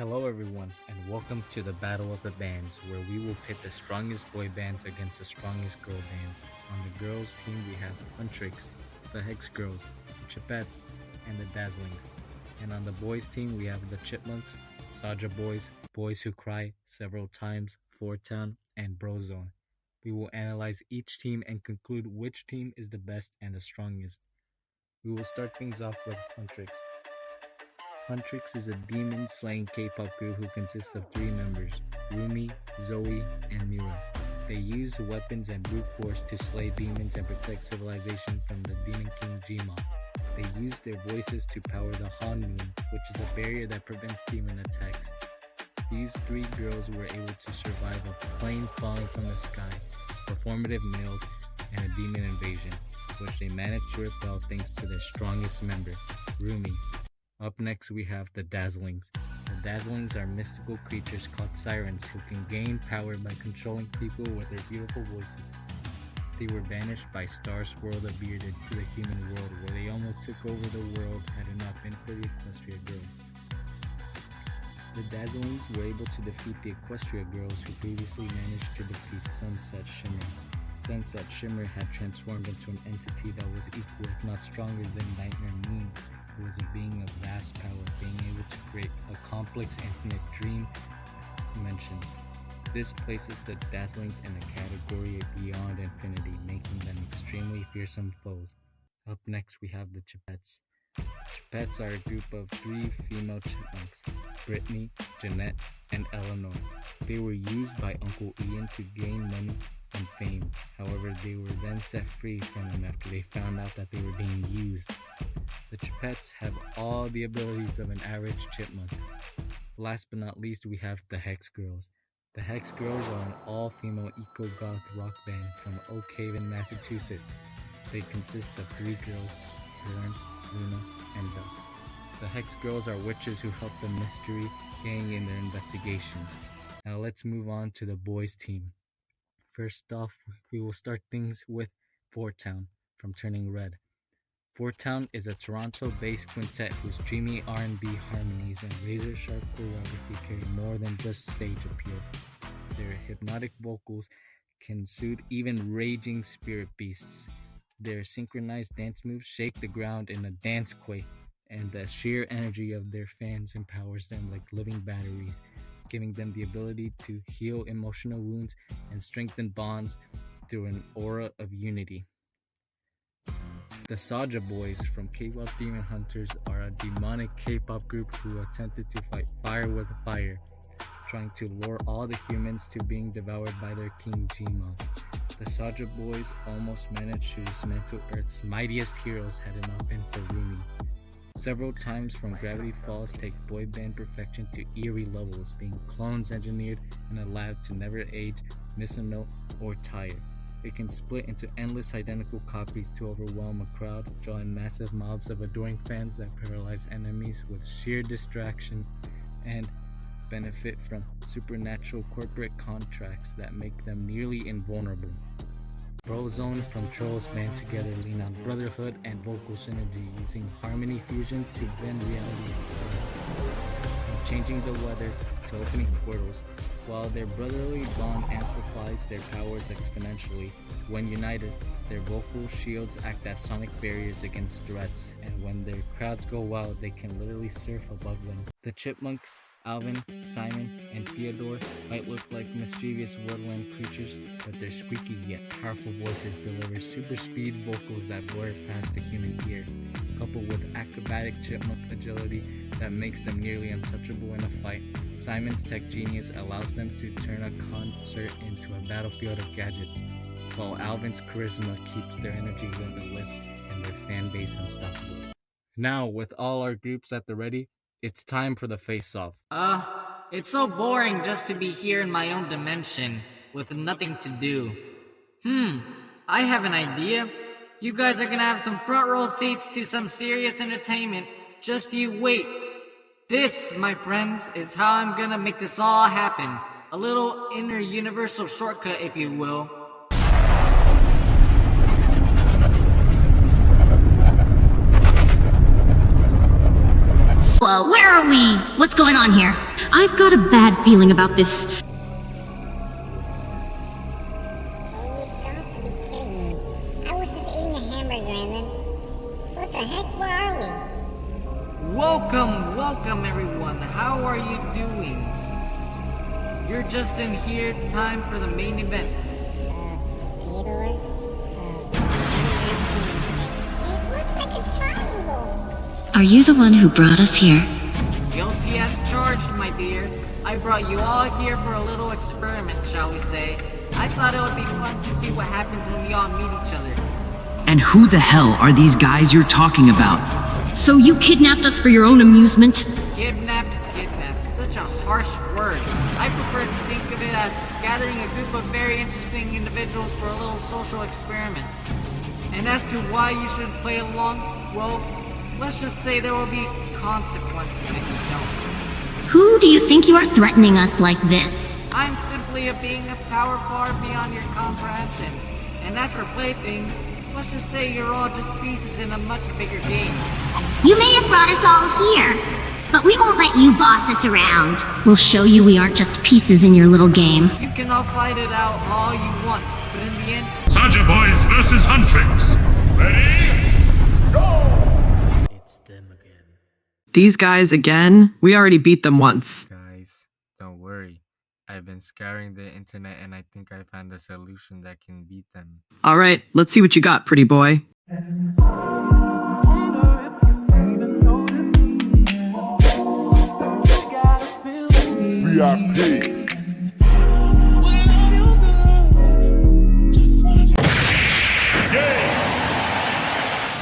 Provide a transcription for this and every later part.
Hello, everyone, and welcome to the Battle of the Bands, where we will pit the strongest boy bands against the strongest girl bands. On the girls' team, we have Huntrix, the Hex Girls, the Chipettes, and the Dazzlings. And on the boys' team, we have the Chipmunks, Saja Boys, Boys Who Cry several times, Four Town, and Brozone. We will analyze each team and conclude which team is the best and the strongest. We will start things off with Huntrix. Huntrix is a demon-slaying K-pop group who consists of three members, Rumi, Zoe, and Mira. They use weapons and brute force to slay demons and protect civilization from the Demon King Jima. They use their voices to power the Han Moon, which is a barrier that prevents demon attacks. These three girls were able to survive a plane falling from the sky, performative males, and a demon invasion, which they managed to repel thanks to their strongest member, Rumi. Up next, we have the Dazzlings. The Dazzlings are mystical creatures called sirens who can gain power by controlling people with their beautiful voices. They were banished by Star Swirl the Bearded to the human world, where they almost took over the world had it not been for the Equestria Girls. The Dazzlings were able to defeat the Equestria Girls, who previously managed to defeat Sunset Shimmer. Sunset Shimmer had transformed into an entity that was equal, if not stronger, than Nightmare Moon, who was a being of vast power, being able to create a complex, infinite dream dimension. This places the Dazzlings in a category beyond infinity, making them extremely fearsome foes. Up next, we have the Chipettes. Chipettes are a group of three female chipmunks, Brittany, Jeanette, and Eleanor. They were used by Uncle Ian to gain money and fame. However, they were then set free from him after they found out that they were being used. The Chipettes have all the abilities of an average chipmunk. Last but not least, we have the Hex Girls. The Hex Girls are an all-female eco-goth rock band from Oak Haven, Massachusetts. They consist of three girls, Lauren, Luna, and Dusk. The Hex Girls are witches who help the Mystery Gang in their investigations. Now let's move on to the boys' team. First off, we will start things with Four Town from Turning Red. Four Town is a Toronto-based quintet whose dreamy R&B harmonies and razor-sharp choreography carry more than just stage appeal. Their hypnotic vocals can soothe even raging spirit beasts. Their synchronized dance moves shake the ground in a dance quake, and the sheer energy of their fans empowers them like living batteries, giving them the ability to heal emotional wounds and strengthen bonds through an aura of unity. The Saja Boys from K-pop Demon Hunters are a demonic K-pop group who attempted to fight fire with fire, trying to lure all the humans to being devoured by their king Jima. The Saja Boys almost managed to dismantle Earth's mightiest heroes had it not been for Rumi. Several times from Gravity Falls take boy band perfection to eerie levels, being clones engineered in a lab to never age, miss a note, or tire. It can split into endless identical copies to overwhelm a crowd, drawing massive mobs of adoring fans that paralyze enemies with sheer distraction, and benefit from supernatural corporate contracts that make them nearly invulnerable. Brozone from Trolls band together lean on brotherhood and vocal synergy, using harmony fusion to bend reality itself, from changing the weather to opening portals. While their brotherly bond amplifies their powers exponentially, when united, their vocal shields act as sonic barriers against threats, and when their crowds go wild, they can literally surf above them. The Chipmunks, Alvin, Simon, and Theodore might look like mischievous woodland creatures, but their squeaky yet powerful voices deliver super speed vocals that blur past the human ear, coupled with acrobatic chipmunk agility that makes them nearly untouchable in a fight. Simon's tech genius allows them to turn a concert into a battlefield of gadgets, while Alvin's charisma keeps their energy limitless and their fan base unstoppable. Now, with all our groups at the ready, it's time for the face-off. It's so boring just to be here in my own dimension, with nothing to do. I have an idea. You guys are gonna have some front row seats to some serious entertainment. Just you wait. This, my friends, is how I'm gonna make this all happen. A little inner universal shortcut, if you will. Whoa, where are we? What's going on here? I've got a bad feeling about this. Oh, you've got to be kidding me. I was just eating a hamburger and then... What the heck? Where are we? Welcome everyone. How are you doing? You're just in here, time for the main event. Theodore? It looks like a triangle. Are you the one who brought us here? Guilty as charged, my dear. I brought you all here for a little experiment, shall we say. I thought it would be fun to see what happens when we all meet each other. And who the hell are these guys you're talking about? So you kidnapped us for your own amusement? Kidnapped. Such a harsh word. I prefer to think of it as gathering a group of very interesting individuals for a little social experiment. And as to why you should play along, well, let's just say there will be consequences if you don't. Who do you think you are threatening us like this? I'm simply a being of power far beyond your comprehension. And as for playthings, let's just say you're all just pieces in a much bigger game. You may have brought us all here, but we won't let you boss us around. We'll show you we aren't just pieces in your little game. You can all fight it out all you want, but in the end... Saja Boys versus Huntrix. Ready? Go! It's them again. These guys again? We already beat them once. Guys, don't worry. I've been scouring the internet and I think I found a solution that can beat them. Alright, let's see what you got, pretty boy. VIP.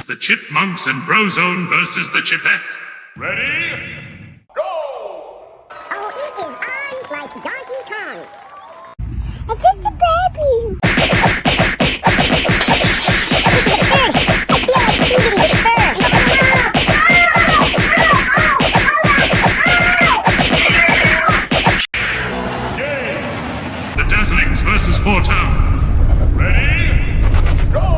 The Chipmunks and Brozone versus the Chipette. Ready? Go! Oh, it is on like Donkey Kong. It's just a baby. I feel like feeding his fur. The Dazzlings versus Four Town. Ready? Go!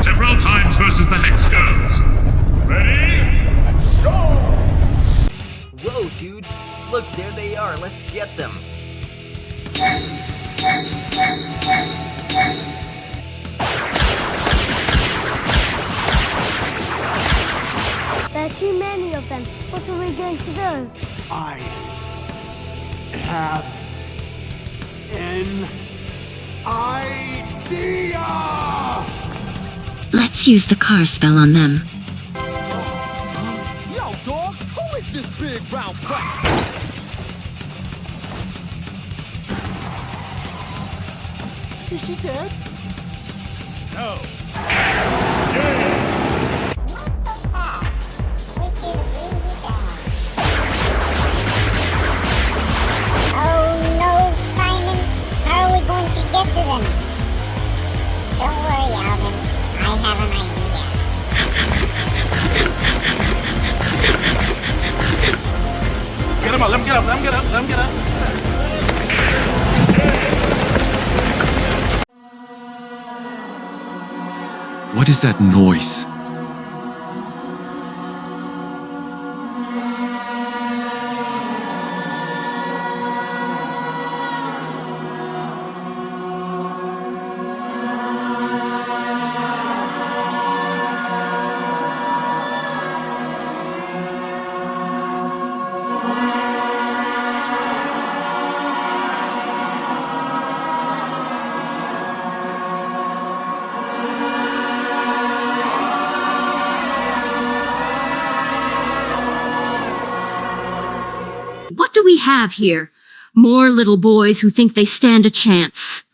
Several Times versus the Hex Girls. Ready? Go! Whoa, dudes! Look, there they are. Let's get them. There are too many of them. What are we going to do? I have an idea! Let's use the car spell on them. Yo, dog, who is this big round crap? Is she dead? No. Not so fast. We should bring you down. Oh no, Simon. How are we going to get to them? Don't worry, Alvin. I have an idea. Get him up, let him get up, let him get up, let him get up. What is that noise? What do we have here? More little boys who think they stand a chance.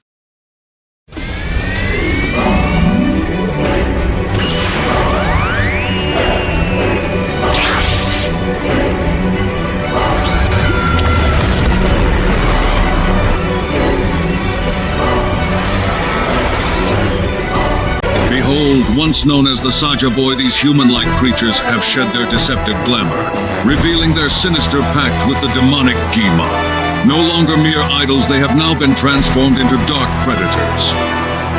Behold, once known as the Saja Boy, these human-like creatures have shed their deceptive glamour, revealing their sinister pact with the demonic Gima. No longer mere idols, they have now been transformed into dark predators.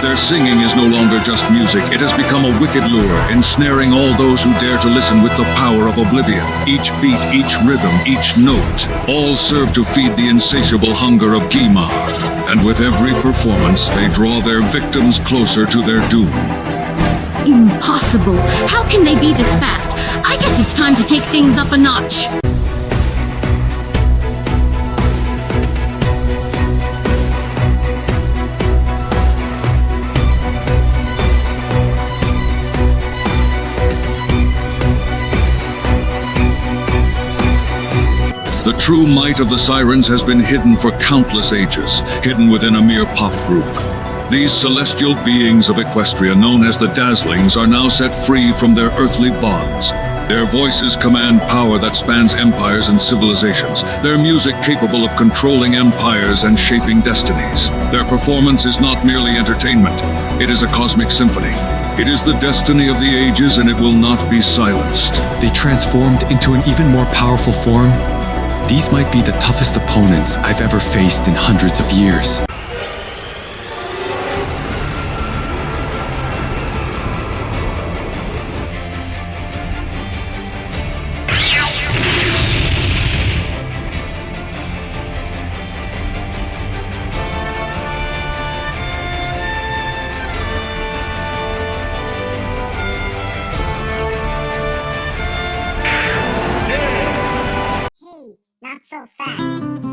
Their singing is no longer just music. It has become a wicked lure, ensnaring all those who dare to listen with the power of oblivion. Each beat, each rhythm, each note, all serve to feed the insatiable hunger of Gima. And with every performance, they draw their victims closer to their doom. Impossible. How can they be this fast? I guess it's time to take things up a notch. The true might of the Sirens has been hidden for countless ages, hidden within a mere pop group. These celestial beings of Equestria, known as the Dazzlings, are now set free from their earthly bonds. Their voices command power that spans empires and civilizations, their music capable of controlling empires and shaping destinies. Their performance is not merely entertainment, it is a cosmic symphony. It is the destiny of the ages, and it will not be silenced. They transformed into an even more powerful form. These might be the toughest opponents I've ever faced in hundreds of years. Not so fast.